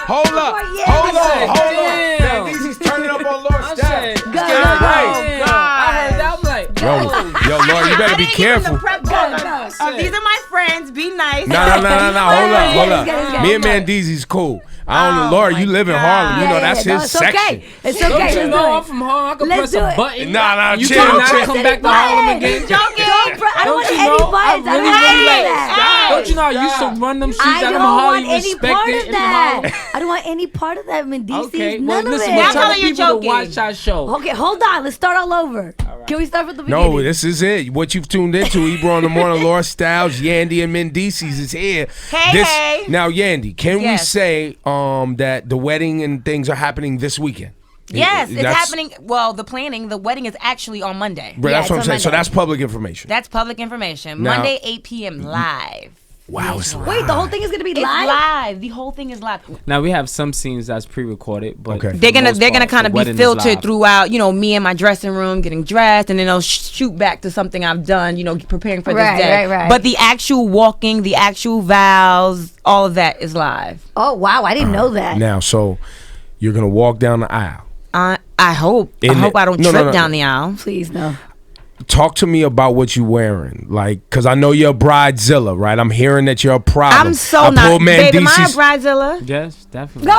Hold up. Mendeecees turning up on Lord Styles. Go. I heard that. I'm like, yo, Lord, you better be careful. These are my friends. Be nice. No. Hold up. Me and Mendeecees cool. I don't know, Laura, you live in Harlem. You know, that's his section. It's okay. Don't you know I'm from Harlem? I can press a button. Nah, you chill. cannot come back to Harlem again. I don't want any buttons. I don't want Don't you know I used to run them streets that I'm highly respected? I don't want any part of that, Mendeecees. Okay, None of listen, it. we're telling people to watch our show. Okay, hold on. Let's start all over. Can we start from the beginning? No, this is it. What you've tuned into, Ebro in the Morning, Laura Styles, Yandy, and Mendeecees is here. Hey. Now, Yandy, can we say that the wedding and things are happening this weekend? Yes, it's happening. Well, the wedding is actually on Monday. Right, that's what I'm saying. So that's public information. That's public information. Monday, 8 p.m. live. Wow, it's live. Wait, the whole thing is going to be live? It's live. The whole thing is live. Now, we have some scenes that's pre-recorded, but they're gonna kind of be filtered throughout, me in my dressing room getting dressed, and then they'll shoot back to something I've done, preparing for this day. Right. But the actual walking, the actual vows, all of that is live. Oh, wow. I didn't know that. Now, so you're going to walk down the aisle. I hope. I hope I don't trip down the aisle. Please, no. Talk to me about what you're wearing, because I know you're a bridezilla, right? I'm hearing that you're a problem. I'm so not. Babe, am I a bridezilla? Yes, definitely.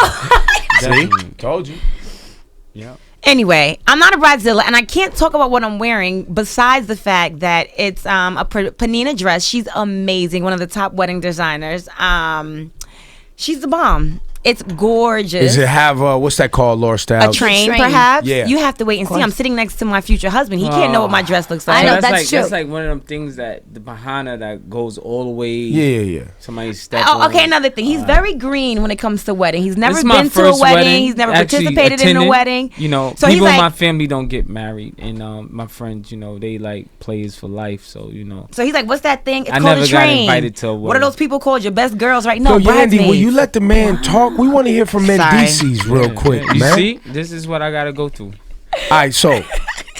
See? Told you. Yeah. Anyway, I'm not a bridezilla, and I can't talk about what I'm wearing besides the fact that it's a Panina dress. She's amazing, one of the top wedding designers. She's the bomb. It's gorgeous. Does it have what's that called, Laura Styles? A train, perhaps? Yeah. You have to wait and see. I'm sitting next to my future husband. He can't know what my dress looks like. I know, that's true. That's like one of them things that the bahana that goes all the way. Yeah. Somebody step okay, another thing. He's very green when it comes to wedding. He's never This is my been to a first wedding. He's never participated in a wedding. So people in my family don't get married, and my friends, they like players for life. So So he's like, "What's that thing? It's I called never a train." got invited to a wedding. What are those people called? Your best girls, right? No, Yo, Yandy, bridesmaids. will you let the man talk? We want to hear from Mendeecees real quick, You man. see, this is what I gotta go through. All right, so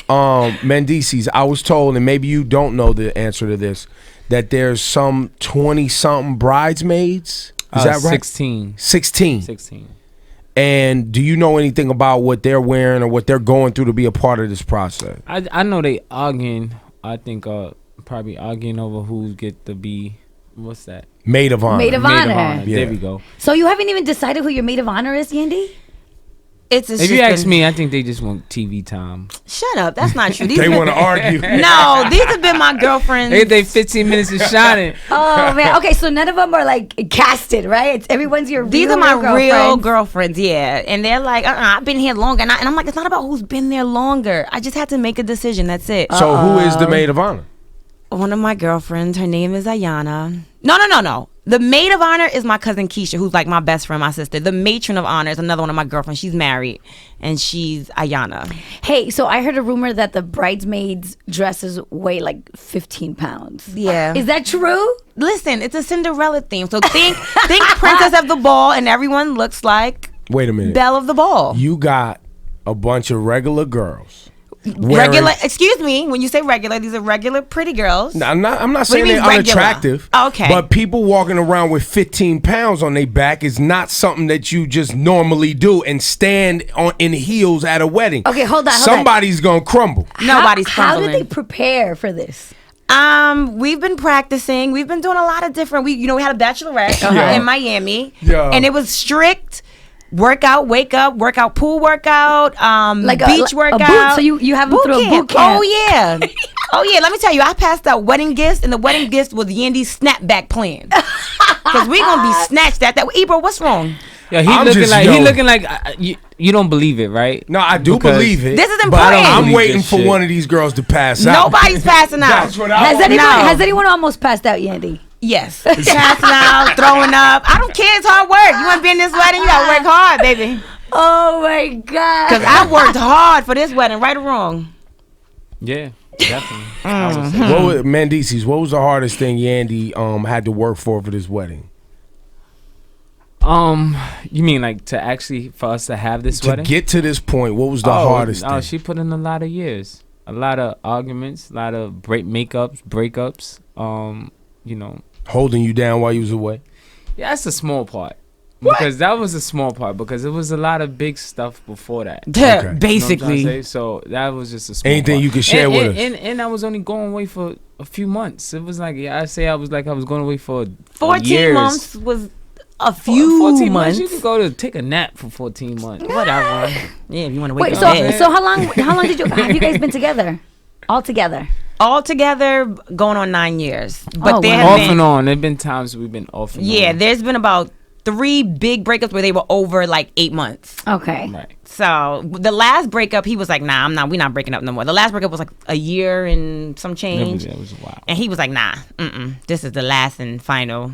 Mendeecees, I was told, and maybe you don't know the answer to this, that there's some 20-something bridesmaids. Is that right? 16. 16. And do you know anything about what they're wearing or what they're going through to be a part of this process? I know they arguing. I think probably arguing over who get to be. What's that? Maid of honor. Maid of honor. Yeah. There we go. So you haven't even decided who your maid of honor is, Yandy? If you ask me, I think they just want TV time. Shut up. That's not true. They want to argue. No, these have been my girlfriends. They get their 15 minutes of shining. Oh, man. Okay, so none of them are like casted, right? Everyone's your These real, are my real girlfriends. girlfriends, yeah. And they're like, I've been here longer. And I'm like, it's not about who's been there longer. I just had to make a decision. That's it. So who is the maid of honor? One of my girlfriends. Her name is Ayana. No. The maid of honor is my cousin Keisha, who's like my best friend, my sister. The matron of honor is another one of my girlfriends. She's married, and she's Ayana. Hey, so I heard a rumor that the bridesmaids' dresses weigh like 15 pounds. Yeah. Is that true? Listen, it's a Cinderella theme. So think Princess of the Ball, and everyone looks like Wait a minute. Belle of the Ball. You got a bunch of regular girls. Regular, excuse me, when you say regular, these are regular pretty girls. No, I'm not What do saying you they're mean regular? unattractive. Okay. But people walking around with 15 pounds on their back is not something that you just normally do and stand in heels at a wedding. Okay, hold on. Somebody's going to crumble. Nobody's How crumbling. did they prepare for this? We've been practicing. We've been doing a lot of different. We had a bachelorette in Miami, and it was strict. Workout, wake up, workout, pool workout, Like beach a workout. boot, so you have them through a boot camp. Oh yeah, Let me tell you, I passed out wedding gifts, and the wedding gifts was Yandy's snapback plan. Because we gonna be snatched at that. Ebro, what's wrong? Yeah, he looking like you don't believe it, right? No, I do Because believe it. This is But important. I'm believe waiting this for shit. one of these girls to pass out. Nobody's passing out. That's what I want. Has anyone almost passed out, Yandy? Yes, passing out, throwing up. I don't care. It's hard work. You want to be in this wedding? You gotta work hard, baby. Oh my God! Because I worked hard for this wedding, right or wrong. Yeah, definitely. I would say. What was, Mendeecees, what was the hardest thing Yandy had to work for this wedding? You mean like for us to have this wedding? To get to this point, what was the hardest thing? She put in a lot of years, a lot of arguments, a lot of breakups. Holding you down while you was away? Yeah, that's a small part. Because that was a small part. Because it was a lot of big stuff before that. Okay. You know what I'm trying to Basically. say? So that was just a small Anything part. you can share with us? And I was only going away for a few months. It was like I was going away for 14 years. months was a few 14 months. You could go to take a nap for 14 months. Whatever. Yeah, if you want to wake Wait, up. so bed. so how long have you guys been together? All together. All together, going on 9 years. But Oh, there wow. have Off been, and on. There've been times we've been off and on. yeah, there's been about 3 big breakups where they were over like 8 months. Okay. Right. So the last breakup, he was like, "Nah, we're not breaking up no more." The last breakup was like a year and some change, It was wild. and he was like, "Nah, this is the last and final."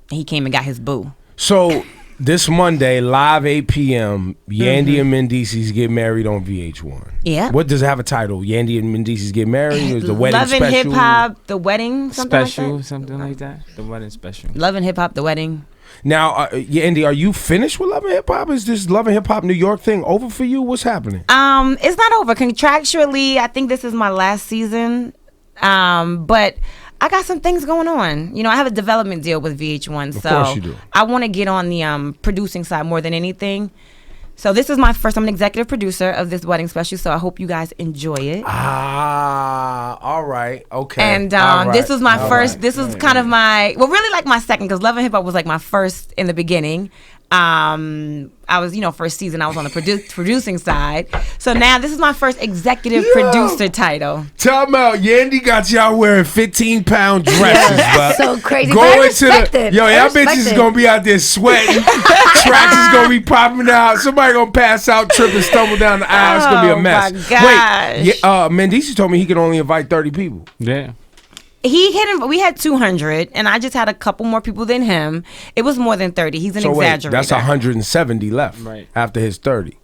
And he came and got his boo. So this Monday, live 8 p.m., Yandy and Mendeecees get married on VH1. Yeah. What does it have a title? Yandy and Mendeecees get married? Is the wedding Love special? and Hip Hop, the wedding, something Special, like that. something like that. The wedding special. Love and Hip Hop, the wedding. Now, Yandy, are you finished with Love and Hip Hop? Is this Love and Hip Hop New York thing over for you? What's happening? It's not over contractually. I think this is my last season. But I got some things going on. You know, I have a development deal with VH1, so course you do. I want to get on the producing side more than anything. So this is my first. I'm an executive producer of this wedding special, so I hope you guys enjoy it. All right, okay. And All right, this was my all first. right. This was kind of my, well, really like my second, because Love and Hip Hop was like my first in the beginning. I was, first season I was on the producing side. So now this is my first executive producer title. Tell me out, Yandy got y'all wearing 15-pound dresses, bro. So crazy. But I respect it. Yo, I y'all respect bitches it. gonna be out there sweating. Tracks is gonna be popping out. Somebody gonna pass out, trip, and stumble down the aisle. It's gonna be Oh, a mess. my gosh. Wait, Mendeecees told me he could only invite 30 people. Yeah. We had 200, and I just had a couple more people than him. It was more than 30. He's an So wait, exaggerator. that's 170 left Right. after his 30.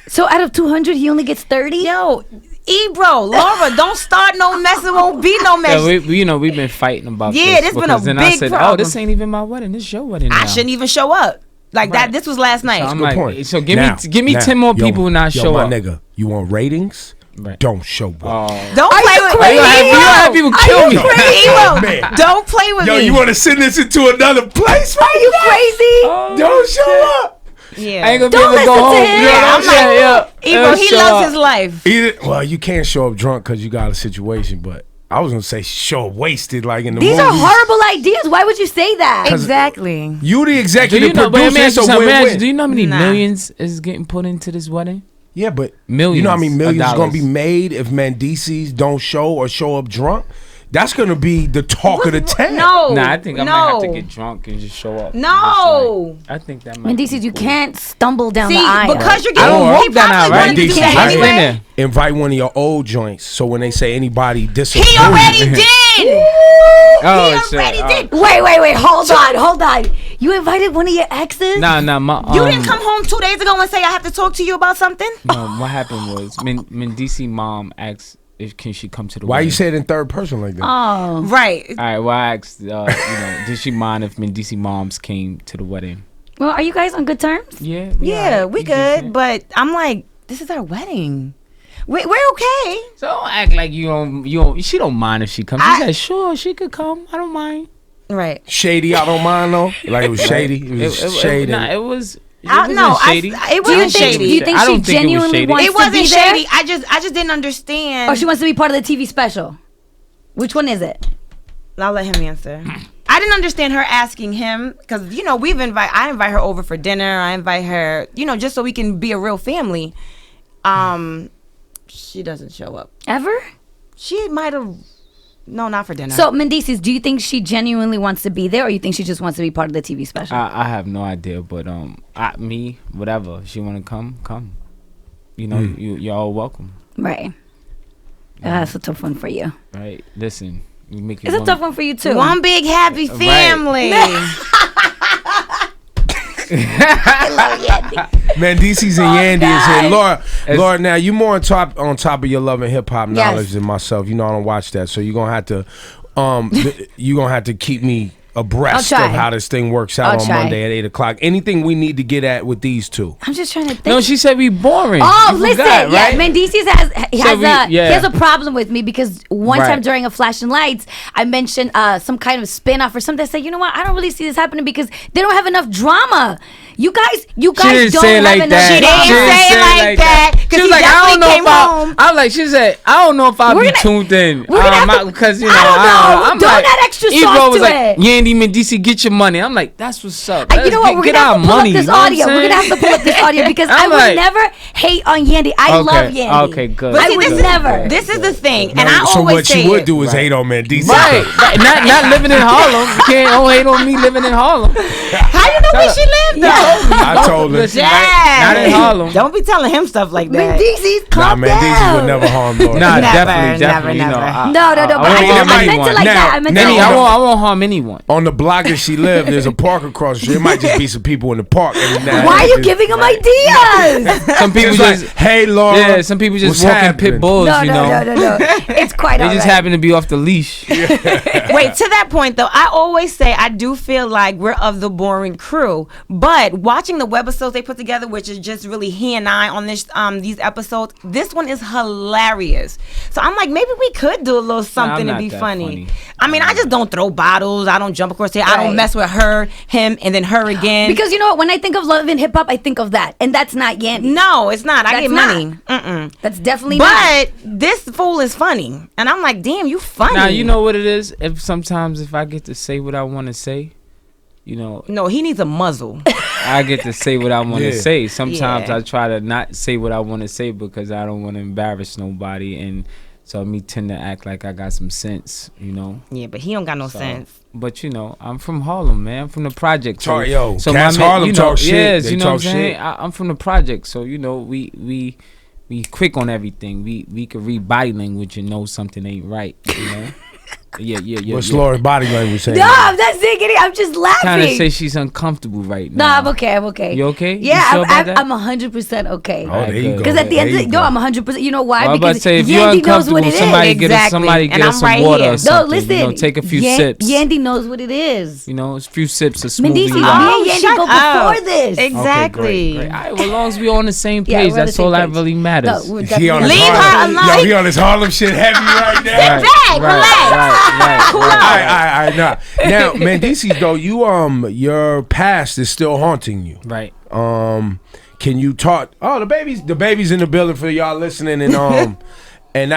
So out of 200, he only gets 30? Yo, Ebro, Laura, don't start no mess. It won't be no mess. Yeah, we've been fighting about this. Yeah, this been a because then I big said, problem. oh, this ain't even my wedding. This is your wedding now. I shouldn't even show up like that. Right. This was last night. So I'm Good like, point. so give Now, me 10 more people and I show my up. nigga, you want ratings? Right. Don't show up. Don't play with me. You gonna have people kill me. Oh, man. Don't play with Yo, me. you want to send this into another place? Are you crazy? Don't show up. Yeah. I ain't gonna Don't be able to go listen to home. him. You know what I'm saying? Yeah. Ebro, he Show loves up. his life. Well, you can't show up drunk because you got a situation, but I was gonna say show up wasted like in the These movies. are horrible ideas. Why would you say that? Exactly. You the Do executive you know? But let me producer, ask you so something. win-win. Do you know how many Nah. millions is getting put into this wedding? Yeah, but Millions you know how many of millions is gonna dollars. be made if Mendeecees don't show or show up drunk? That's gonna be the talk of the town. No. Nah, I think I no. might have to get drunk and just show up. No. Just like- I think that might. Mendeecees, be you cool. can't stumble down See, the aisle. because you're I getting don't he walk down probably aisle, wanted right? to do DC, that I've been anyway. there. Invite one of your old joints. So when they say anybody disapproves, He already did. Oh, He shit. already Oh. did. Wait. Hold on. You invited one of your exes? Nah, You didn't come home 2 days ago and say I have to talk to you about something. No, what happened was Mendeecees mom asked if can she come to the why wedding. you say it in third person like that? Oh. Right. All right, well, I asked, did she mind if Mendeecees moms came to the wedding? Well, are you guys on good terms? Yeah. Yeah, we You good. good? But I'm like, this is our wedding. We're okay. So don't act like you don't. She don't mind if she comes. She said, sure, she could come. I don't mind. Right. Shady, I don't mind though. Like it was shady. It was shady. Nah, it was. It I, wasn't no, shady. it Do you wasn't think? shady. Do you think I she don't think it was genuinely shady. wants It to wasn't be there? shady. I just didn't understand. Or she wants to be part of the TV special? Which one is it? I'll let him answer. I didn't understand her asking him because I invite her over for dinner. I invite her, just so we can be a real family. She doesn't show up. Ever? She might have. No, not for dinner. So, Mendeecees, do you think she genuinely wants to be there, or you think she just wants to be part of the TV special? I have no idea, but me, whatever. If she want to come. You're all welcome. Right. That's a tough one for you. Right. Listen, you make it. It's a tough one for you too. one big happy Right. family. Mendeecees and Yandy is here. Laura, It's- Laura, now you more on top of your love and hip hop Yes. knowledge than myself. You know I don't watch that, so you're gonna have to, you're gonna have to keep me abreast I'll of try. how this thing works out I'll on try. Monday at 8:00. Anything we need to get at with these two? I'm just trying to think. No, she said we boring. Oh, You listen, forgot, right? Mendeecees he has a problem with me because one Right. time during a Flashing Lights, I mentioned some kind of spin-off or something. I said, you know what? I don't really see this happening because they don't have enough drama. You guys didn't don't say it have like enough that. She drama. didn't say it like that. She 'Cause was he like, I don't definitely know came if home. I'm like, she said, I don't know if I'll We're be gonna- tuned in. we're gonna have to- Because, you I know, don't know. I'm Don't like, add extra Ebro sauce was to like, it. Yandy Mendeecees, get your money. I'm like, that's what's up. You know what? We're Get gonna our have to pull money. up this you know what I'm audio. We're saying? gonna have to pull up this audio because I I'm would like- never hate on Yandy. I love Yandy. Okay, good. But I see, would this is- never. This is the thing, and No, I so always what say you would it. do is hate on Mendeecees. Right. Not living in Harlem. You can't hate on me living in Harlem. How you know where she lived, though? I told her. Listen, right? Not in Harlem. Don't be telling him stuff like that. Mendeecees, Nah, calm Mendeecees down. would never harm Lord. Nah, Never, definitely. never. You know, No, but won't I harm meant anyone. it like Now, that. I meant it Nenny, like that. I won't harm anyone. On the block that she lived, there's a park across the street. It might just be some people in the park. Every now and Why are then. you giving him ideas? Some people It's just, like, hey, Laura. yeah, some people just what's walking happening? pit bulls, No, you know. no. It's quite They all just right. happen to be off the leash. Wait, to that point though, I always say I do feel like we're of the boring crew. But watching the webisodes they put together, which is just really he and I on this these episodes, this one is hilarious. So I'm like, maybe we could do a little something to not be that funny. funny. I mean, I just don't throw bottles. I don't jump across the I don't Right. mess with her, him, and then her again. Because you know what? When I think of love and hip hop, I think of that, and that's not Yandy. no, it's not. I That's get not. money. Mm-mm. That's definitely not. But this fool is funny, and I'm like, damn, you funny. Now you know what it is. If I get to say what I want to say, you know, No, he needs a muzzle. I get to say what I want to Yeah. say. Sometimes Yeah. I try to not say what I want to say because I don't want to embarrass nobody, and so me tend to act like I got some sense, you know. Yeah, but he don't got no So, sense. But you know, I'm from Harlem, man. I'm from the project. Talk- yo, so cats my man, Harlem you know, talk shit. Yes, They you know talk what I'm saying. shit. I'm from the project, so you know, we quick on everything. We could read body language and know something ain't right. You know. Yeah. What's Laura's body language saying? No, I'm not saying it. I'm just laughing. Trying to say she's uncomfortable right No, now. I'm okay. I'm okay. You okay? Yeah, You sure about that? I'm 100% okay. Oh, there you go. Because at the end of There the you no, go. I'm 100%. You know why? Well, I'm about Because to say if you're Yandy knows what uncomfortable, it is. somebody get us Exactly. somebody And get us I'm right some water here. or No, something. No, listen. You know, take a few sips. Yandy knows what it is. You know, a few sips of smoothie. Mendeecees, me out. and Yandy shut go up. before this. Exactly. Great. All right, well, as long as we're on the same Yeah, page, we're on the that's same all that page. really matters. No, we're He on his Leave Harlem- her alone. Yo, he on his Harlem shit heavy right now. Right, back, right, Cool right, out. right, All right. Now, Mendeecees, though, your past is still haunting you. right. Can you talk? Oh, the baby's in the building for y'all listening, and and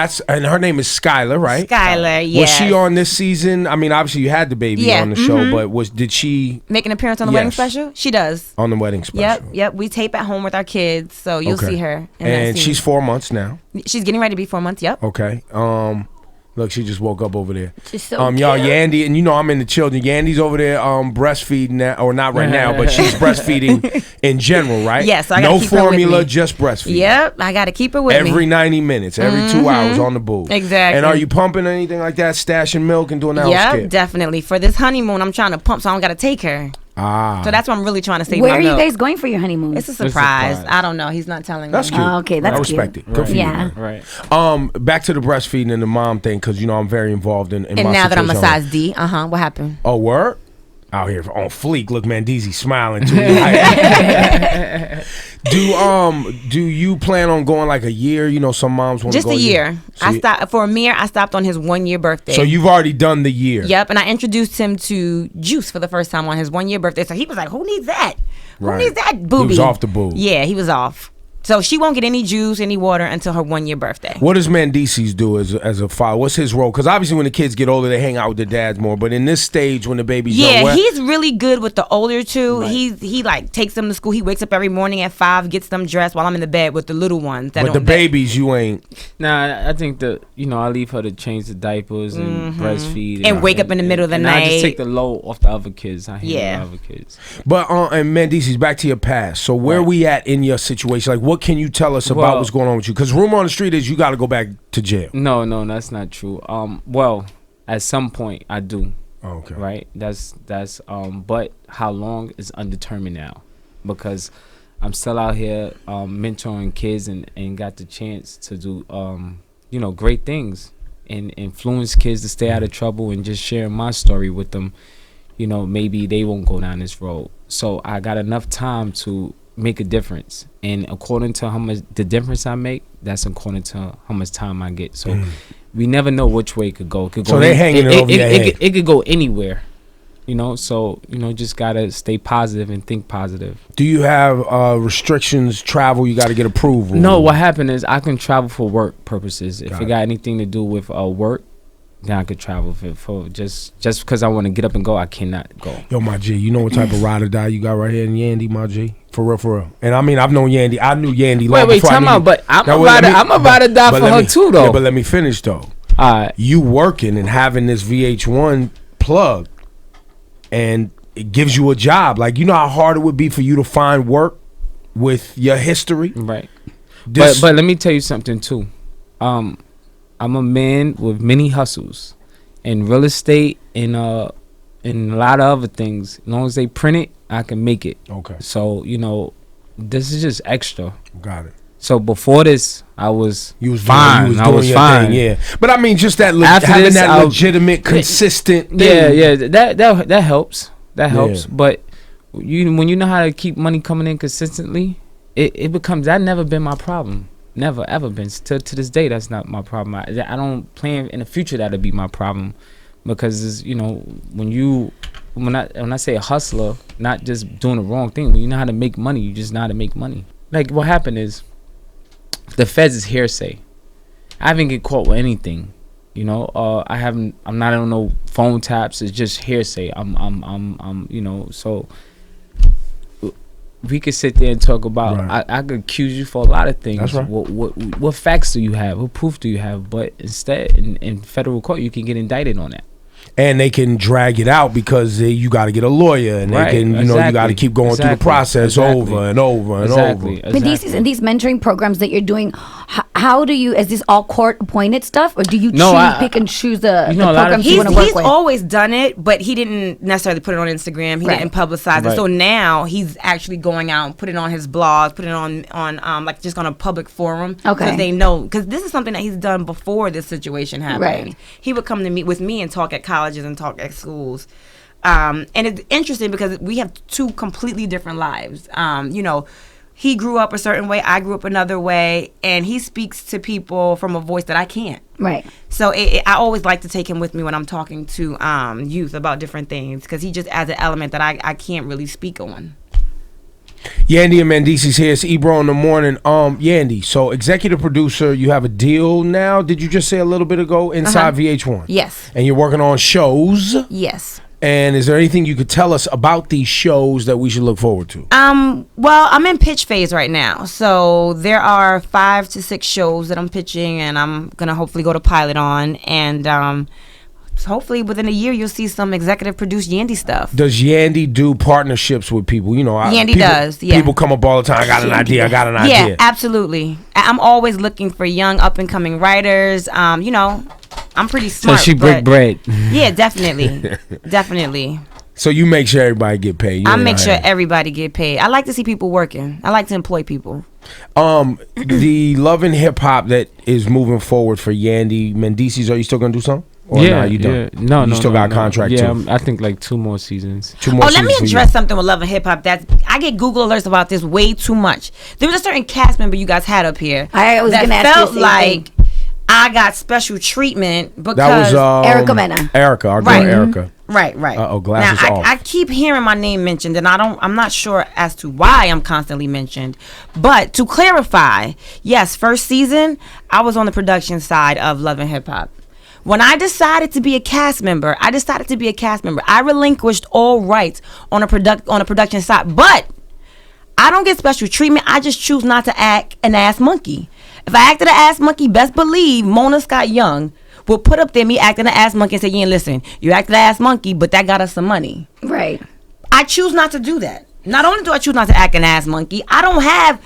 her name is Skylar, right? Skylar, yeah. Was she on this season? I mean, obviously you had the baby Yeah, on the show, but did she Make an appearance on the wedding Yes. special? She does. on the wedding special? Yep. We tape at home with our kids, so you'll Okay. see her. in that And scene. she's 4 months now. she's getting ready to be 4 months. Yep. Okay. Look, she just woke up over there. She's so y'all, cute. Yandy, and you know I'm into children. Yandy's over there breastfeeding now, or not right now, but she's breastfeeding in general, right? Yes, I gotta no keep her with formula, me. just breastfeeding. Yep. I got to keep her with Every me. 90 minutes, every 2 hours on the boob. Exactly. And are you pumping anything like that, stashing milk and doing the house Yep, kit? definitely. For this honeymoon, I'm trying to pump, so I don't got to take her. Ah. So that's what I'm really trying to save Where my are you milk. guys going for your honeymoon? It's a surprise. surprise. I don't know. He's not telling That's me. cute. Oh, okay, that's I respect cute. it. Good for you. Yeah. man. Right. Back to the breastfeeding and the mom thing, because you know I'm very involved in And my now that I'm a situation. size D, what happened? Oh, word? Out here on fleek. Look, Mendeecees smiling too. Do you plan on going like a year? You know, some moms want to Just go a year. So I stopped for Amir. I stopped on his 1 year birthday. So you've already done the year. Yep, and I introduced him to juice for the first time on his 1 year birthday. So he was like, "Who needs that? Right. Who needs that booby?" He was off the boob. Yeah, he was off. So she won't get any juice, any water until her 1 year birthday. What does Mendeecees do as a father? What's his role? Because obviously when the kids get older, they hang out with their dads more. But in this stage, when the baby's young, Yeah, what- he's really good with the older two. He like takes them to school. He wakes up every morning at 5, gets them dressed while I'm in the bed with the little ones. but the babies, you ain't. Nah, I think I leave her to change the diapers and breastfeed And wake up in the middle of the and I night. just take the load off the other kids. I handle Yeah. the other kids. But and Mendeecees, back to your past. So where Right. we at in your situation? Like, what can you tell us about Well- what's going on with you? Because rumor on the street is you got to go back to jail. No, that's not true. Well, at some point I do. Okay. Right. That's but how long is undetermined now, because I'm still out here mentoring kids and got the chance to do great things and influence kids to stay out of trouble and just sharing my story with them. you know, maybe they won't go down this road. So I got enough time to make a difference, and according to how much the difference I make, that's according to how much time I get. So we never know which way it could go. It could So go they hanging it over your head. It could go anywhere, you know. So you know, just gotta stay positive and think positive. Do you have restrictions, travel? You got to get approval? No, what happened is I can travel for work purposes. If Got it got anything to do with work, then I could travel for just because I want to get up and go, I cannot go. Yo, my G, you know what type of ride or die you got right here in Yandy, my G? For real, for real. And I mean, I've known Yandy. I knew Yandy long Wait, before time out. But I'm a ride or die for her too, though. Yeah, but let me finish, though. All right. You working and having this VH1 plug, and it gives you a job. Like, you know how hard it would be for you to find work with your history? Right. But let me tell you something, too. I'm a man with many hustles. In real estate and a lot of other things. As long as they print it, I can make it. Okay. So, you know, this is just extra. Got it. So before this, I was fine. I was fine. Yeah. But I mean, just that After having this, that legitimate, consistent thing. Yeah, that helps. That helps. But when you know how to keep money coming in consistently, it becomes, that never been my problem. Never ever been. To this day, that's not my problem. I don't plan in the future that'll be my problem, because you know, when I say a hustler, not just doing the wrong thing. When you know how to make money, you just know how to make money. Like what happened is, the feds is hearsay. I haven't get caught with anything. You know, I'm not on no phone taps. It's just hearsay. I'm you know, so we could sit there and talk about. Right. I could accuse you for a lot of things. That's right. What facts do you have? What proof do you have? But instead, in federal court, you can get indicted on that. And they can drag it out because you got to get a lawyer, and they can, you know, you got to keep going through the process over and over and over. Mendeecees, in these mentoring programs that you're doing, how do you, is this all court appointed stuff, or do you pick and choose the programs you want to work with? He's always done it, but he didn't necessarily put it on Instagram. He didn't publicize it. So now he's actually going out and putting it on his blog, putting it on like just on a public forum. Okay. So they know, because this is something that he's done before this situation happened. Right. He would come to meet with me and talk at colleges and talk at schools. And it's interesting because we have two completely different lives. You know, he grew up a certain way, I grew up another way, and he speaks to people from a voice that I can't. Right. So I always like to take him with me when I'm talking to youth about different things, because he just adds an element that I can't really speak on. Yandy and Mendeecees here. It's Ebro in the morning. Yandy, so executive producer, you have a deal now, did you just say a little bit ago, inside VH1? Yes. And you're working on shows? Yes. And is there anything you could tell us about these shows that we should look forward to? Well, I'm in pitch phase right now. So there are 5 to 6 shows that I'm pitching, and I'm going to hopefully go to pilot on. And hopefully within a year, you'll see some executive produced Yandy stuff. Does Yandy do partnerships with people? You know, Yandy does, yeah. People come up all the time, I got an idea. Yeah, absolutely. I'm always looking for young up-and-coming writers. You know, I'm pretty smart. So she break bread. Yeah, definitely. Definitely. So you make sure everybody get paid. I make sure everybody get paid. I like to see people working. I like to employ people. The Love and Hip Hop that is moving forward for Yandy Mendeecees, are you still gonna do something? Or you don't? Yeah. No, you still got a contract too? Yeah, I think like 2 more seasons. 2 more seasons. Let me address something with Love and Hip Hop. I get Google alerts about this way too much. There was a certain cast member you guys had up here. I was going to ask you felt like I got special treatment because that was Erica Mena. Erica, our girl Erica. Right. Glasses now, off. I keep hearing my name mentioned, and I'm not sure as to why I'm constantly mentioned. But to clarify, yes, first season I was on the production side of Love and Hip Hop. When I decided to be a cast member, I relinquished all rights on a production side. But I don't get special treatment. I just choose not to act an ass monkey. If I acted an ass monkey, best believe Mona Scott Young will put up there me acting an ass monkey and say, yeah, listen, you acted an ass monkey, but that got us some money. Right. I choose not to do that. Not only do I choose not to act an ass monkey, I don't have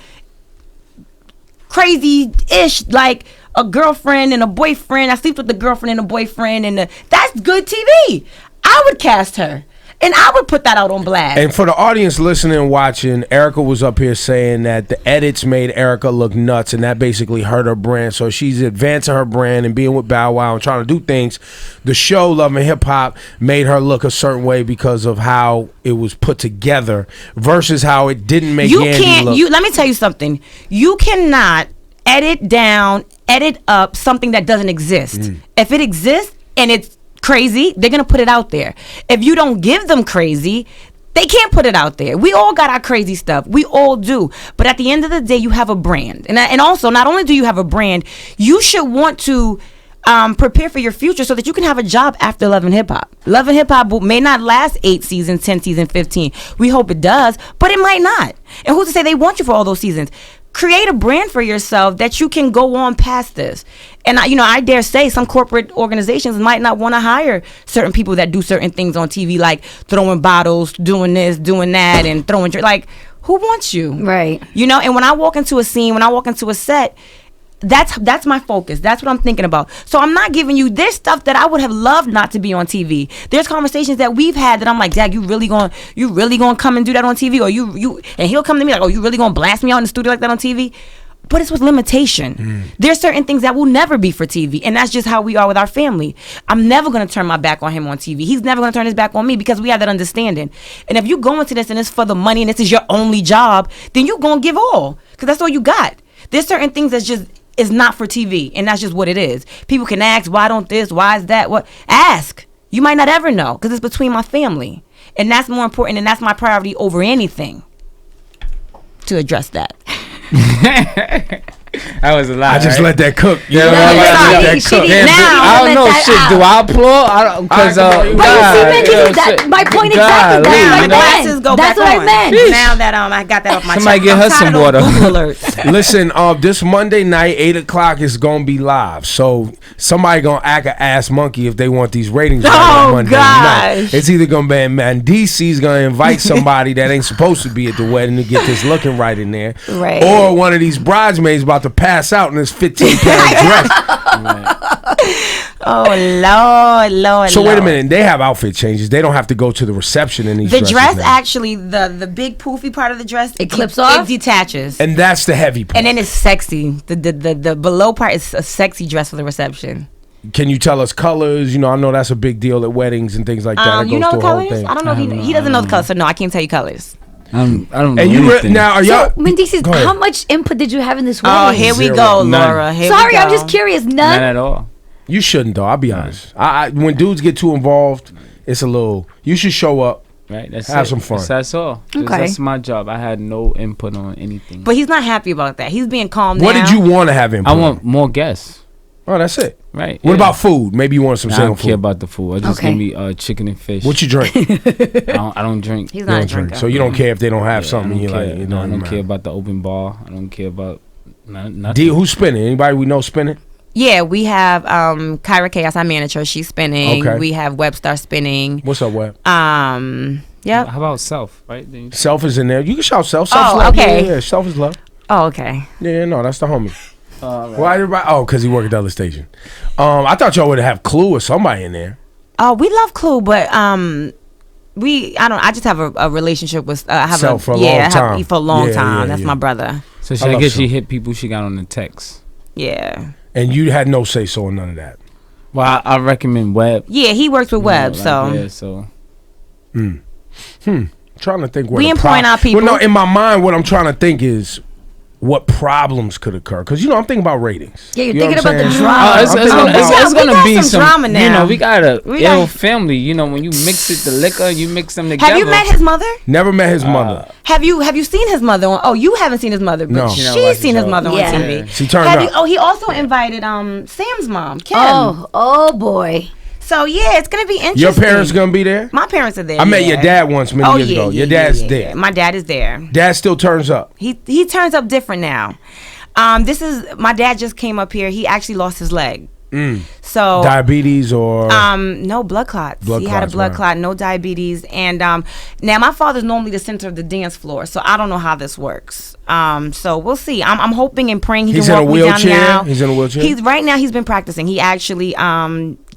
crazy-ish, like, a girlfriend and a boyfriend. I sleep with the girlfriend and a boyfriend, and that's good TV. I would cast her. And I would put that out on blast. And for the audience listening and watching, Erica was up here saying that the edits made Erica look nuts, and that basically hurt her brand. So she's advancing her brand and being with Bow Wow and trying to do things. The show Love and Hip Hop made her look a certain way because of how it was put together versus how it didn't make Yandy look. Let me tell you something. You cannot edit down, edit up something that doesn't exist. If it exists and it's crazy, they're gonna put it out there. If you don't give them crazy, they can't put it out there. We all got our crazy stuff. We all do. But at the end of the day, you have a brand. And also, not only do you have a brand, you should want to prepare for your future so that you can have a job after Love and Hip Hop. Love and Hip Hop may not last 8 seasons, 10 seasons, 15. We hope it does, but it might not. And who's to say they want you for all those seasons? Create a brand for yourself that you can go on past this. And I dare say some corporate organizations might not want to hire certain people that do certain things on TV, like throwing bottles, doing this, doing that, and throwing like, who wants you? Right. And when I walk into a scene, when I walk into a set, that's my focus. That's what I'm thinking about. So I'm not giving you this stuff that I would have loved not to be on TV. There's conversations that we've had that I'm like, Dad, you really gonna come and do that on TV? Or you and he'll come to me like, oh, you really gonna blast me out in the studio like that on TV? But it's with limitation. There's certain things that will never be for TV, and that's just how we are with our family. I'm never gonna turn my back on him on TV. He's never gonna turn his back on me because we have that understanding. And if you go into this and it's for the money and this is your only job, then you gonna give all, because that's all you got. There's certain things that's just is not for TV, and that's just what it is. People can ask, why don't this, why is that, what? Ask. You might not ever know, because it's between my family, and that's more important, and that's my priority over anything, to address that. That was a lot. I just let that cook. Yeah, let that cook. I don't know shit. Do I applaud? Because my point exactly. That's what I meant. Now that I got that off my chest. Somebody get her some water. Listen, this Monday night, 8:00 is gonna be live. So somebody gonna act an ass monkey if they want these ratings on Monday night. It's either gonna be Mendeecees gonna invite somebody that ain't supposed to be at the wedding to get this looking right in there, right? Or one of these bridesmaids about to pass out in this 15-pound dress. Oh Lord. So wait a minute, they have outfit changes. They don't have to go to the reception in these dresses dress now. Actually, the big poofy part of the dress, it clips off. It detaches, and that's the heavy part. And then it's sexy. The below part is a sexy dress for the reception. Can you tell us colors? I know that's a big deal at weddings and things like that. You know the colors? I don't know if he doesn't know the colors, so no, I can't tell you colors. I don't know. And now are y'all? So, Mendeecees, how much input did you have in this wedding? Oh, here we go, Laura. Sorry, I'm just curious. None at all. You shouldn't though. I'll be honest. When dudes get too involved, it's a little. You should show up. Right. Have some fun. That's all. Okay. That's my job. I had no input on anything. But he's not happy about that. He's being calmed down. What did you want to have input? I want more guests. Oh, that's it. Right. What about food? Maybe you want some I don't food. care about the food. I just give me chicken and fish. What you drink? I don't drink. He's not a drinker. So you don't care if they don't have something. I don't care about. about the open bar. I don't care about nothing. Who's spinning? Anybody we know spinning? Yeah, we have Kyra Chaos, our manager. She's spinning. Okay. We have Webstar spinning. What's up, Web? Yep. How about Self? Right. Self is in there. You can shout Self. Okay. Yeah, Self is love. Oh, okay. Yeah, no, that's the homie. Right. Why everybody? Oh, because he worked at the other station. I thought y'all would have Clue or somebody in there. Oh, we love Clue, but I just have a relationship with Self for a long time. For a long time. Yeah, That's my brother. So I guess she hit people she got on the text. Yeah. And you had no say so in none of that. Well, I recommend Web. Yeah, he works with Web, so. Yeah, so. Trying to think. We employing our people. Well, no, in my mind, what I'm trying to think is what problems could occur, because I'm thinking about ratings. Yeah, you're thinking about the drama. It's gonna be some drama now. We got a ill family. When you mix it, the liquor, you mix them together. Have you met his mother? Never met his mother. Have you seen his mother? You haven't seen his mother, but No. she's seen his mother on TV. She turned up. He also invited Sam's mom, Kim. Oh boy. So yeah, it's gonna be interesting. Your parents gonna be there? My parents are there. I met your dad once many years ago. Your dad's there. My dad is there. Dad still turns up. He turns up different now. This is my dad just came up here. He actually lost his leg. So diabetes or no blood clots. He had a blood clot, no diabetes, and now my father's normally the center of the dance floor, so I don't know how this works. So we'll see. I'm hoping and praying he can walk me down the aisle. He's in a wheelchair. He's right now. He's been practicing. He actually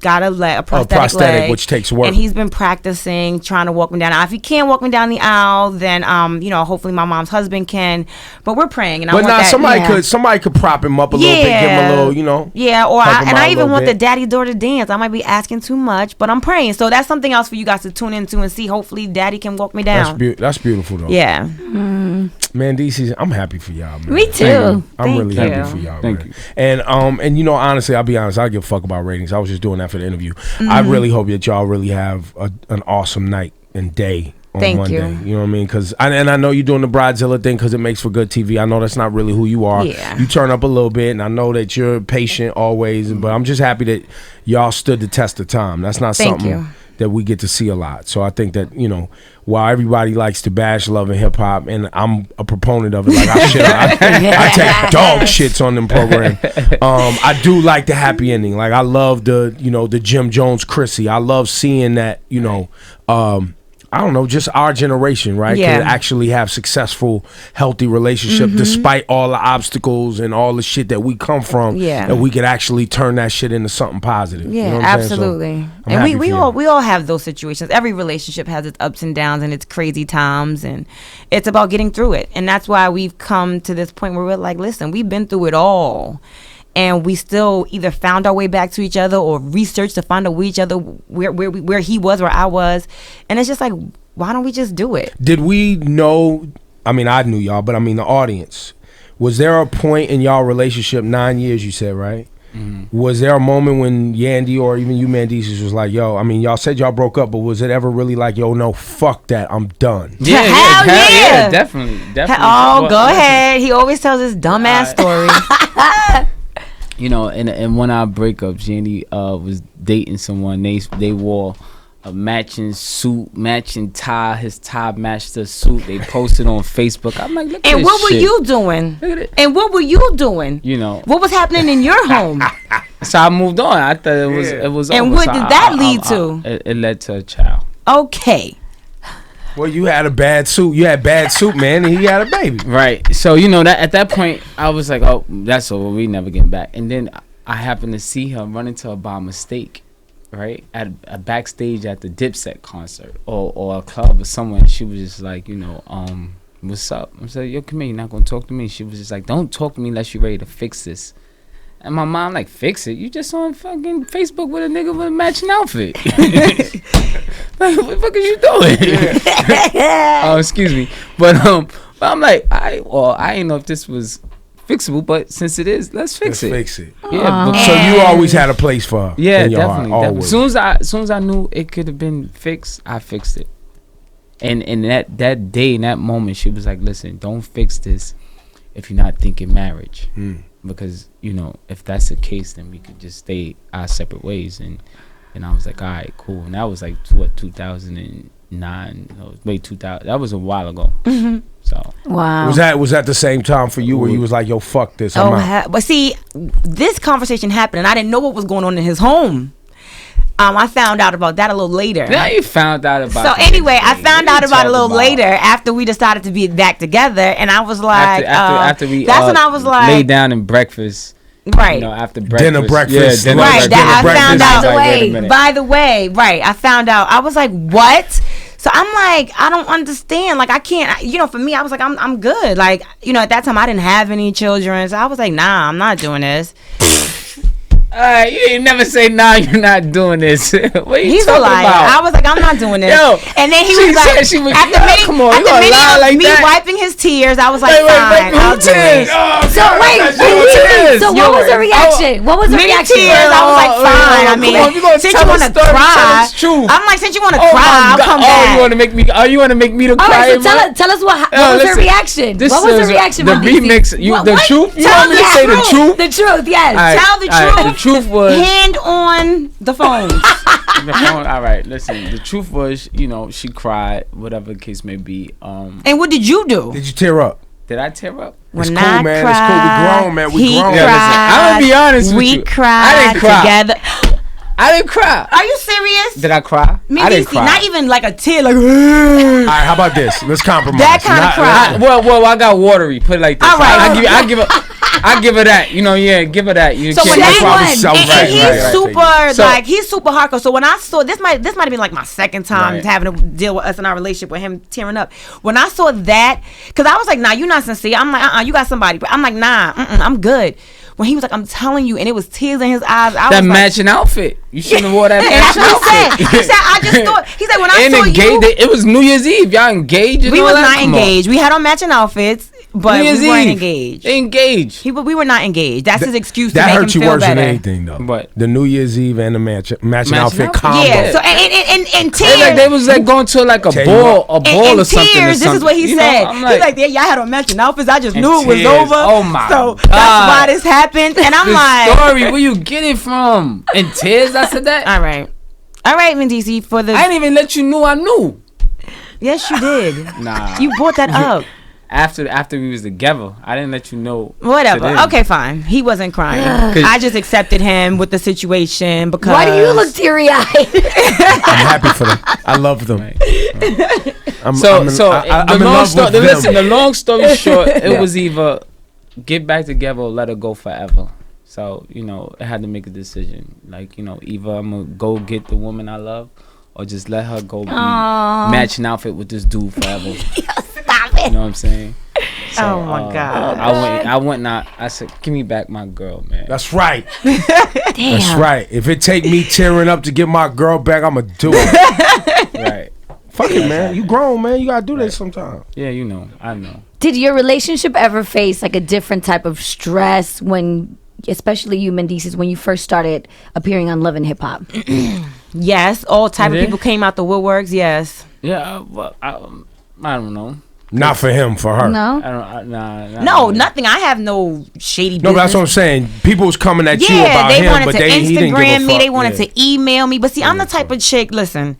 got a prosthetic leg, which takes work. And he's been practicing trying to walk me down. Now, if he can't walk me down the aisle, then hopefully my mom's husband can. But we're praying. And somebody could prop him up a little bit, give him a little, Yeah, I even want the daddy-daughter dance. I might be asking too much, but I'm praying. So that's something else for you guys to tune into and see. Hopefully, daddy can walk me down. That's beautiful, though. Yeah. Mendeecees, I'm happy for y'all, man. Me too. I'm really happy for y'all. Thank man. you. And honestly, I'll be honest. I don't give a fuck about ratings. I was just doing that for the interview. I really hope that y'all really have an awesome night and day on Monday. You know what I mean? And I know you're doing the Bridezilla thing because it makes for good TV. I know that's not really who you are. Yeah. You turn up a little bit, and I know that you're patient always. But I'm just happy that y'all stood the test of time. That's not something that we get to see a lot. So I think that, while everybody likes to bash love and hip hop, and I'm a proponent of it, like I take dog shits on them program. I do like the happy ending. Like I love the Jim Jones Chrissy. I love seeing that, I don't know, just our generation, right? Yeah. Can actually have successful, healthy relationship despite all the obstacles and all the shit that we come from. Yeah. And we could actually turn that shit into something positive. Yeah, you know what I'm absolutely. saying? So, and we all have those situations. Every relationship has its ups and downs and its crazy times, and it's about getting through it. And that's why we've come to this point where we're like, listen, we've been through it all. And we still either found our way back to each other or researched to find out each other where he was, where I was. And it's just like, why don't we just do it? Did we know, I mean, I knew y'all, but I mean the audience. Was there a point in y'all relationship, 9 years you said, right? Mm-hmm. Was there a moment when Yandy or even you, Mendeecees, was like, yo, I mean, y'all said y'all broke up, but was it ever really like, yo, no, fuck that, I'm done? Hell yeah, definitely. Oh, go ahead. He always tells his dumbass story. And when our breakups, Yandy was dating someone. They wore a matching suit, matching tie. His tie matched the suit. They posted on Facebook. I'm like, look at this. And what were you doing? Look at it. And what were you doing? What was happening in your home? So I moved on. I thought it was. And over. what did that lead to? It led to a child. Okay. Well, you had a bad suit. You had bad suit, man, and he had a baby. Right. So that at that point, I was like, oh, that's over. We never getting back. And then I happened to see her run into her by mistake, right, at a backstage at the Dipset concert or a club or somewhere. She was just like, what's up? I said, yo, come here. You're not gonna talk to me. She was just like, don't talk to me unless you're ready to fix this. And my mom like, fix it? You just on fucking Facebook with a nigga with a matching outfit. Like, what the fuck are you doing? Oh, excuse me. But I'm like, I didn't know if this was fixable, but since it is, let's fix it. Fix it. Yeah. So you always had a place for her. Yeah, in your definitely. heart, always. As soon as I knew it could have been fixed, I fixed it. And that day, in that moment, she was like, listen, don't fix this if you're not thinking marriage. Because, if that's the case, then we could just stay our separate ways. And I was like, all right, cool. And that was like, 2009? No, wait, 2000. That was a while ago. Mm-hmm. So wow. Was that the same time for you where you was like, yo, fuck this, I'm out? But see, this conversation happened, and I didn't know what was going on in his home. I found out about that a little later. Now you found out about. So anyway, I found out about it a little later after we decided to be back together, and I was like, after we. That's when I was like, laid down in breakfast. Right. After breakfast. Dinner, breakfast. Yeah, dinner, right. That I found out. By the way, right. I found out. I was like, what? So I'm like, I don't understand. Like, I can't. For me, I was like, I'm good. Like, at that time, I didn't have any children, so I was like, nah, I'm not doing this. You ain't never say, nah, you're not doing this. What are you He's talking a liar. about? I was like, I'm not doing this. Yo, and then he was like, after me wiping his tears, I was like, fine, I'll do it. So what was the reaction? What was the reaction? Tears. I was like, fine. I mean, since you want to cry, I'm like, since you want to cry, I'll come back. You want to make me? You want to make me to cry? All right, so tell us what was her reaction? What was the reaction? The remix. The truth. You want me to say the truth? The truth. Yes. Tell the truth. The truth was hand on the phone. All right, listen. The truth was, she cried, whatever the case may be. And what did you do? Did you tear up? Did I tear up? It's cool, man. It's cool. We grown, man. We grown. Cried. I'm gonna be honest with you. We cried. I didn't cry together. I didn't cry. Are you serious? Did I cry? I didn't cry. Not even like a tear. Like. All right, how about this? Let's compromise. That kind of cry. Well, I got watery. Put it like this. All right. I give I give her that. You know, give her that. You So when That's why and he's he's super hardcore. So when I saw this might have been like my second time having to deal with us in our relationship with him tearing up. When I saw that, because I was like, nah, you're not sincere. I'm like, you got somebody. I'm like, nah, I'm good. When he was like, I'm telling you, and it was tears in his eyes. I that was matching outfit. You shouldn't have wore that matching outfit. He said, I just thought. He said, when I saw engaged, you, it was New Year's Eve. Y'all engaged. We was not engaged. We had on matching outfits, but we weren't engaged. They engaged. We were not engaged. That's his excuse to that make him hurts you feel worse better. than anything, though. But the New Year's Eve and the matching outfit combo. Yeah. So and tears. Like they was like going to like a ball or something. Tears. This is what he said. He's like, yeah, y'all had on matching outfits. I just knew it was over. Oh my So God. that's why this happened. And I'm like, story, where you get it from? In tears, I said that. All right, Mendeecees, for the. I didn't even let you know I knew. Yes, you did. Nah, you brought that up. After we was together, I didn't let you know. Whatever. Okay, fine. He wasn't crying. I just accepted him with the situation because. Why do you look teary-eyed? I'm happy for them. I love them. Right. I'm The long story short, it was either get back together or let her go forever. So, I had to make a decision. Like, either I'm going to go get the woman I love or just let her go be matching outfit with this dude forever. Stop it. You know what I'm saying? So, oh, my God. I went and I said, give me back my girl, man. That's right. Damn. That's right. If it take me tearing up to get my girl back, I'm going to do it. Right. Fuck it, man. You grown, man. You got to do that sometime. Yeah, I know. Did your relationship ever face like a different type of stress when, especially you, Mendeecees, when you first started appearing on Love and Hip Hop? Yes, all type of people came out the woodworks. Yes. Yeah, well, I don't know. Not for him, for her. No. No, nothing. I have no shady business. No, but that's what I'm saying. People was coming at you about they him, wanted but to he didn't give a Instagram me. fuck. They wanted to email me. But see, I'm the type of chick. Listen,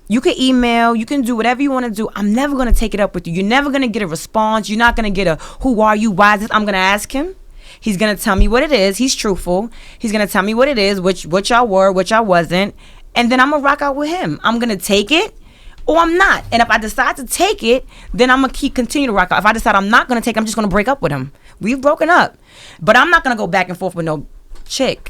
you can email, you can do whatever you want to do. I'm never gonna take it up with you. You're never gonna get a response. You're not gonna get a who are you? Why is this? I'm gonna ask him. He's gonna tell me what it is. He's truthful. He's gonna tell me what it is, which y'all were, which I wasn't, and then I'm gonna rock out with him. I'm gonna take it, or I'm not. And if I decide to take it, then I'm gonna continue to rock out. If I decide I'm not gonna take it, I'm just gonna break up with him. We've broken up, but I'm not gonna go back and forth with no chick.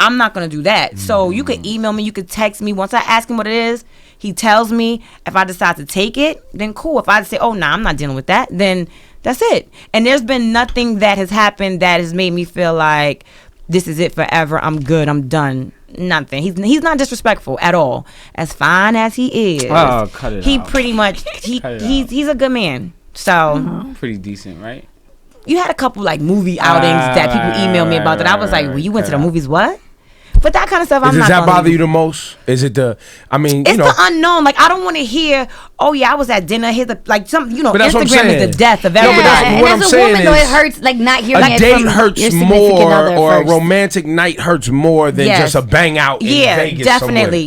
I'm not gonna do that. So you could email me, you could text me. Once I ask him what it is, he tells me. If I decide to take it, then cool. If I say, oh nah, I'm not dealing with that, then that's it. And there's been nothing that has happened that has made me feel like this is it forever. I'm good. I'm done. Nothing. He's not disrespectful at all. As fine as he is, cut it he out. pretty much he's a good man. So Pretty decent, right? you had a couple like movie outings that people emailed me about that I was like, well, you went to the movies, what? But that kind of stuff, I'm not. Does that gonna bother you the most? Is it the? I mean, it's the unknown. Like I don't want to hear. Oh yeah, I was at dinner. Here's like some. But that's what I'm Instagram is saying. the death of No, but everybody. that's and what I'm as a saying woman, though, is it hurts like not hearing a it date from your hurts significant more, other or a first. romantic night hurts more than just a bang out in Vegas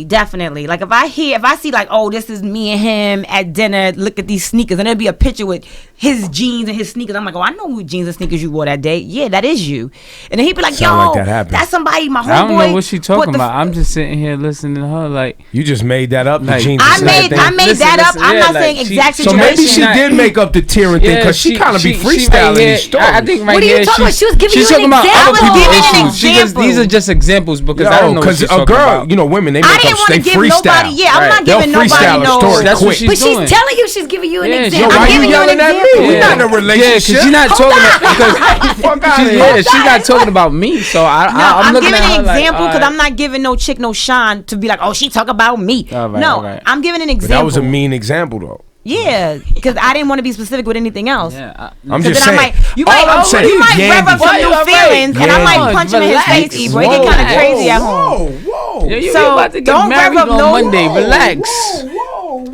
definitely. Like if I see like, oh, this is me and him at dinner. Look at these sneakers, and there'll be a picture with his jeans and his sneakers. I'm like, oh, I know who jeans and sneakers you wore that day. Yeah, that is you. And then he'd be like, Sound yo, like that happened. that's somebody. My homeboy. I don't know what she talking about. I'm just sitting here listening to her like You just made that up. The Like, jeans. I made Listen, that up. I'm yeah, not like, saying exact So situation. maybe she did make up the tearing thing because she kind of be freestyling these stories. I think right What are you here, talking about? She was giving she's you talking an about example. other people's Giving an issues. She just, example. these are just examples because I don't know what because she's a talking girl, about. you know, women they I make didn't up. want They to give freestyle. nobody. Yeah, I'm Right. not They'll giving freestyle nobody a no. story That's what quick. she's But she's doing. telling you she's giving you an Yeah, example. Yo, why I'm you giving you an yelling at me? example. We're not in a Yeah, relationship. because she's not talking because Fuck out of here. she's not talking about me. So I'm looking giving at her an example like, because I'm not giving no chick no shine to be like, oh, she talk about me. All right, No, all right. I'm giving an But example. that was a mean example though. Yeah, because I didn't want to be specific with anything else. Yeah, I'm So just then saying. you All I'm might saying, rev up some Yandy. new Why you feelings, and I might Yandy. punch him in his Relax. face, Ebro. It get kind of crazy at home. Whoa. yeah, you So, about to get don't married rev up on no- Monday. Relax.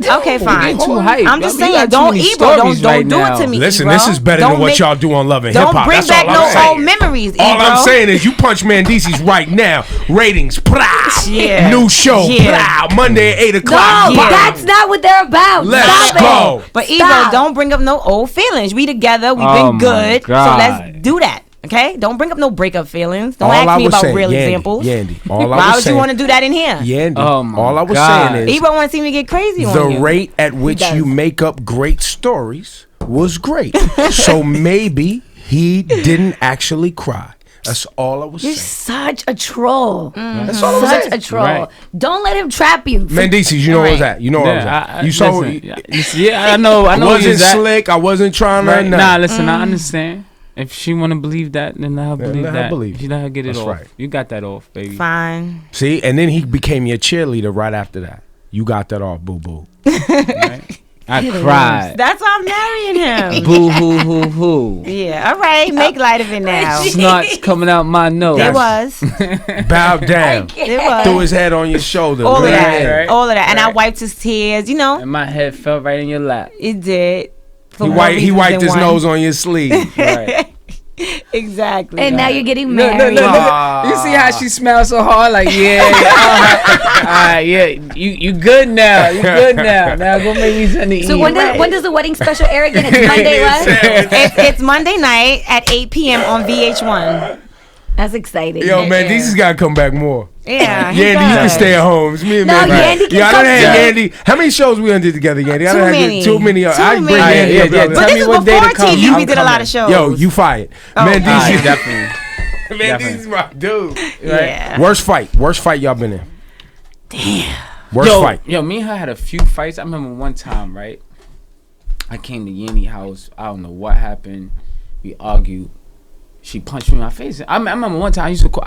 Okay, fine. Too hype. I'm just You got saying, too don't many Ebro, don't stories right do it now. to me. Listen, Ebro. this is better Don't than what make- y'all do on Love and Hip Don't Hop. bring That's back all no I'm saying. old memories, Ebro. All I'm saying is you punch Mendeecees right now. Ratings, proud. Yeah. New show, Yeah. proud. Monday at 8 o'clock. No, Yeah. that's not what they're about. Let's Stop go. It. But Stop. Ebro, don't bring up no old feelings. We together. We've Oh been my good. So God. let's do that. Okay? Don't bring up no breakup feelings. Don't All I ask me was about saying, real Yandy, examples. Yandy, all I Why was would saying, you want to do that in here? Yandy, Oh my all I was God. saying is Ebro want to see me get crazy the on you. rate at which does. you make up great stories was great. So maybe He didn't actually cry. That's all I was You're saying. such a troll. That's all I was Such saying. a troll. Right. Don't let him trap you. Mendeecees, you know where I was at. You know where I was at. You saw Yeah, I know. I where wasn't he's at. slick. I wasn't trying to. Right. Nah, listen, I understand. If she want to believe that, then let her believe let her that. believe. You let her get it That's off. right. You got that off, baby. Fine. See, and then he became your cheerleader right after that. You got that off, boo boo. Right? I cried. That's why I'm marrying him. Boo hoo hoo hoo. Yeah, all right. Make light of it now. Snots coming out my nose. It was. Bow down. It was. Threw his head on your shoulder. All of Right. that. Right. All of that. And I Right. wiped his tears, you know. And my head fell right in your lap. It did. For He more wiped reasons his than one. nose on your sleeve. Right. Exactly. And now you're getting Look, married. You see how she smells so hard? Like, yeah, all right, yeah. You good now? You good now? Now go make me something to eat. So when does the wedding special air again? It's Monday, right? it's Monday night at 8 p.m. on VH1. That's exciting. Yo, man, these has got to come back more. Yeah. Yandy, you can stay at home. It's me and No, man. Yandy can Yeah, I come done had too. Yandy. How many shows we done did together, Yandy? I Too done had many. too many. Too I bring many. Yandy Yeah, up. yeah, Y'all But Tell this me is what day before to come. TV. I'm We did a lot coming. of shows. Yo, you fired. Man, Alright, these definitely. man, these my dude. Yeah. Worst fight y'all been in. Damn. Worst Yo, fight. Yo, me and her had a few fights. I remember one time, right? I came to Yandy house. I don't know what happened. We argued. She punched me in my face. I remember one time I used to call,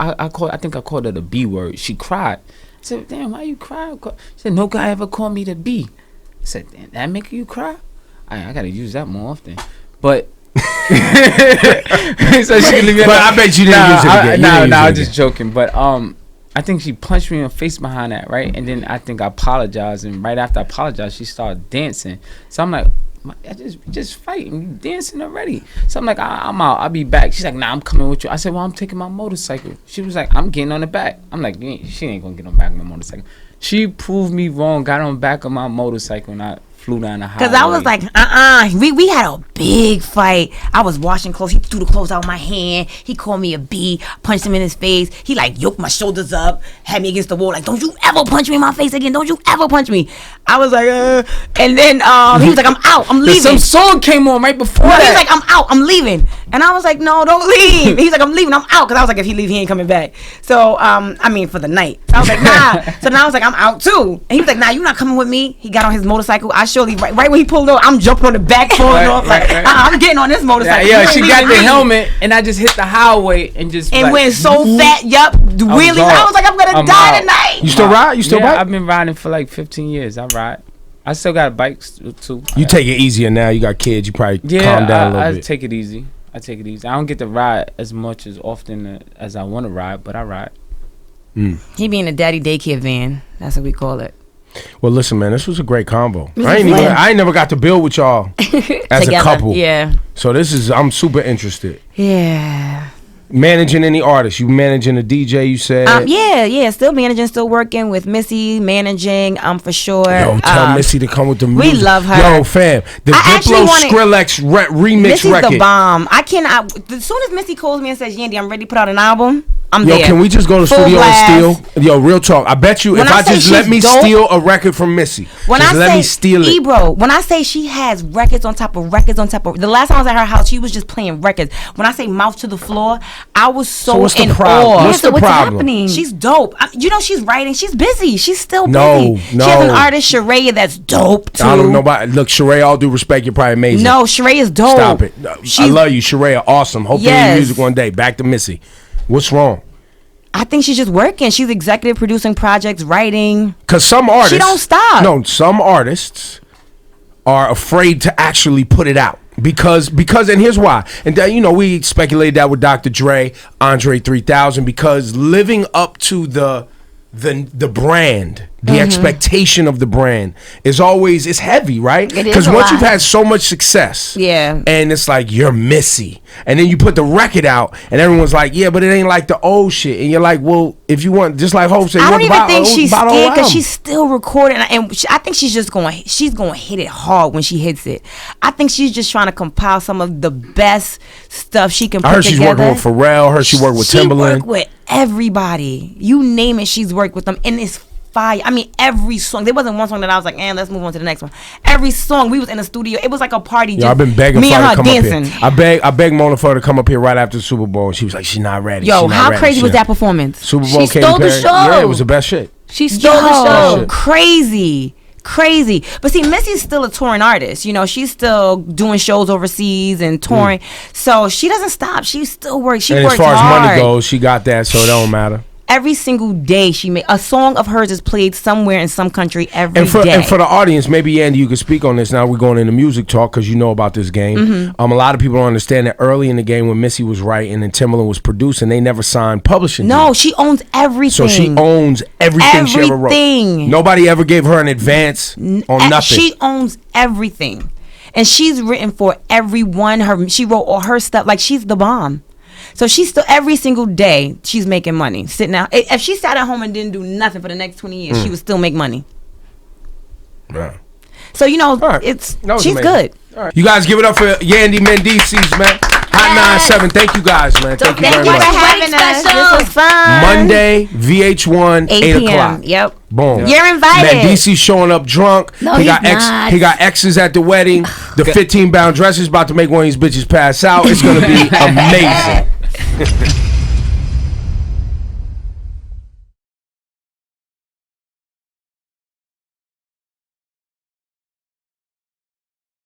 I think I called her the B word. She cried. I said, "Damn, why you cry?" She said, "No guy ever called me the B." I said, "Damn, that make you cry?" I gotta use that more often. But so she can leave me. But I bet you didn't use it again. I'm just joking. But I think she punched me in the face behind that, right? And then I think I apologized, and right after I apologized, she started dancing. So I'm like, I just fighting, you dancing already. So I'm like, I'm out, I'll be back. She's like, nah, I'm coming with you. I said, well, I'm taking my motorcycle. She was like, I'm getting on the back. I'm like, she ain't gonna get on the back of my motorcycle. She proved me wrong, got on the back of my motorcycle, and I flew down the highway. Because I was like, we had a big fight. I was washing clothes. He threw the clothes out of my hand. He called me a B, punched him in his face. He like yoked my shoulders up, had me against the wall. Like, don't you ever punch me in my face again. Don't you ever punch me. I was like, and then he was like, I'm out. I'm leaving. Some song came on right before No, that. he's like, I'm out. I'm leaving. And I was like, no, don't leave. He's like, I'm leaving. I'm out. Because I was like, if he leave, he ain't coming back. So, I mean, for the night. So I was like, nah. So now I was like, I'm out too. And he was like, nah, you're not coming with me. He got on his motorcycle. I surely, right when he pulled over, I'm jumping on the back, falling off. Like, I'm getting on this motorcycle. Yeah, You she ain't got leaving the me. helmet, and I just hit the highway and just And like, went so fat, yup, wheelies. I was like, I'm going to die out. tonight. You still ride? You still yeah, bike? I've been riding for like 15 years. I ride. I still got bikes too. You take it easier now. You got kids. You probably Yeah, calm down a little I bit. take it easy. I take it easy. I don't get to ride as much as often as I want to ride, but I ride. He be in a daddy daycare van. That's what we call it. Well, listen, man, this was a great convo. was I ain't fun. never got to build with y'all as Together. a couple. Yeah. So I'm super interested. Yeah. Managing any artist? You managing a DJ? You said. Yeah. Still managing, still working with Missy, managing, for sure. Yo, tell Missy to come with the music. we love her. Yo, fam, the I actually Diplo wanted- Skrillex remix Missy's record. the bomb. I cannot. As soon as Missy calls me and says, "Yandy, I'm ready to put out an album," I'm Yo, there. can we just go to Full studio blast. and steal? Yo, real talk. I bet you When if I I say just let she's me dope- steal a record from Missy, When just I let say me steal it. Ebro, when I say she has records on top of records on top of. The last time I was at her house, she was just playing records. When I say mouth to the floor, I was so what's the in problem? awe. What's the what's problem? happening? She's dope. She's writing. She's busy. She's still busy. No, She has an no. artist, Sheree, that's dope too. I don't know about. Look, Sheree, all due respect, you're probably amazing. No, Sheree is dope. Stop it. I She's- love you, Sheree. Awesome. Hopefully, Yes. your music one day. Back to Missy. What's wrong? I think she's just working. She's executive producing projects, writing. Because some artists don't stop. No, some artists are afraid to actually put it out because and here's why. And we speculated that with Dr. Dre, Andre 3000, because living up to the brand, the expectation of the brand is always, it's heavy, right? It is Because a once lot. you've had so much success, Yeah. and it's like you're Missy, and then you put the record out, and everyone's like, yeah, but it ain't like the old shit, and you're like, well, if you want, just like Hope said, I you don't want even to buy think old- she's buy the whole scared because album. she's still recording, and I think she's going to hit it hard when she hits it. I think she's just trying to compile some of the best stuff she can put I heard together. she's working with Pharrell. Heard she worked with Timbaland. She worked with everybody. You name it, she's worked with them, and it's fire. I mean, every song. There wasn't one song that I was like, let's move on to the next one. Every song, we was in the studio. It was like a party. Yo, I've been begging me for and her her to come dancing. up here. I begged Mona for her to come up here right after the Super Bowl, and she was like, she's not ready. Yo, She not how ready. crazy She was not- that performance? Super Bowl, She Katy stole the Perry. show. Yeah, it was the best shit. She stole the show. Crazy. But see, Missy's still a touring artist. You know, she's still doing shows overseas and touring. So she doesn't stop. She still works. She And works as far hard. as money goes, she got that, so it don't matter. Every single day she made a song of hers is played somewhere in some country every day. And for the audience, maybe Yandy, you could speak on this. Now we're going into music talk because you know about this game. Mm-hmm. A lot of people don't understand that early in the game when Missy was writing and Timbaland was producing, they never signed publishing. No, deals. she owns everything. So she owns everything she ever wrote. Everything. Nobody ever gave her an advance on nothing. She owns everything, and she's written for everyone. She wrote all her stuff. Like, she's the bomb. So she's still, every single day she's making money. Sitting out. If she sat at home and didn't do nothing for the next 20 years, she would still make money. Yeah. So you know, Right. she's amazing. good. All right. You guys give it up for Yandy Mendeecees, man. Hot 97. Thank you guys, man. Thank you Thank very you for much. having us. Special. This was fun. Monday, VH1, 8 p.m. o'clock. Yep. Boom. You're invited. Mendeecees showing up drunk. No, he he's got not. he got exes at the wedding. The 15-pound dress is about to make one of these bitches pass out. It's gonna be amazing.